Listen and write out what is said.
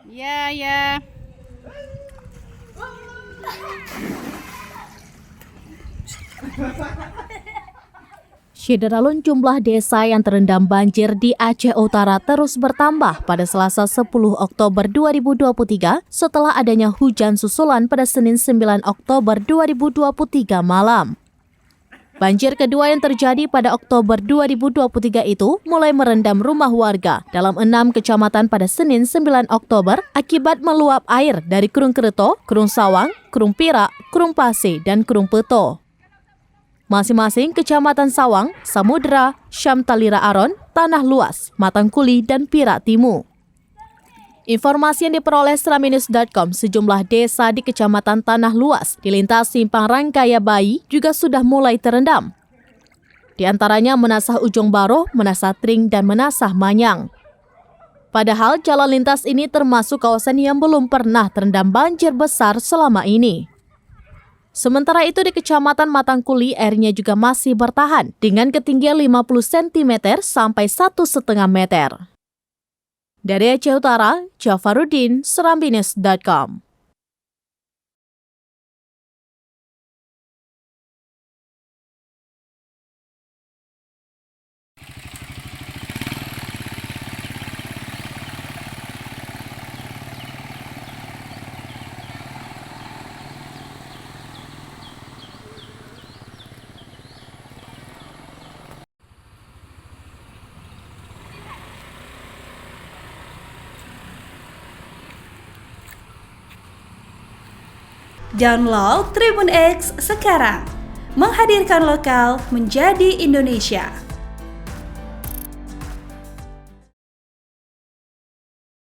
Ya, ya. Syederalun jumlah desa yang terendam banjir di Aceh Utara terus bertambah pada Selasa 10 Oktober 2023 setelah adanya hujan susulan pada Senin 9 Oktober 2023 malam. Banjir kedua yang terjadi pada Oktober 2023 itu mulai merendam rumah warga dalam 6 kecamatan pada Senin 9 Oktober akibat meluap air dari Krung Kereto, Krung Sawang, Krung Pirak, Krung Pase, dan Krung Peto. Masing-masing Kecamatan Sawang, Samudera, Syam Talira Aron, Tanah Luas, Matangkuli, dan Pirak Timur. Informasi yang diperoleh seraminus.com, sejumlah desa di Kecamatan Tanah Luas di lintas Simpang Rangkaya Bayi juga sudah mulai terendam. Di antaranya Menasah Ujung Baroh, Menasah Tring, dan Menasah Manyang. Padahal jalan lintas ini termasuk kawasan yang belum pernah terendam banjir besar selama ini. Sementara itu di Kecamatan Matangkuli airnya juga masih bertahan dengan ketinggian 50 cm sampai 1,5 meter. Dari Aceh Utara, Jafaruddin, seraminus.com. Download Tribun X sekarang, menghadirkan lokal menjadi Indonesia.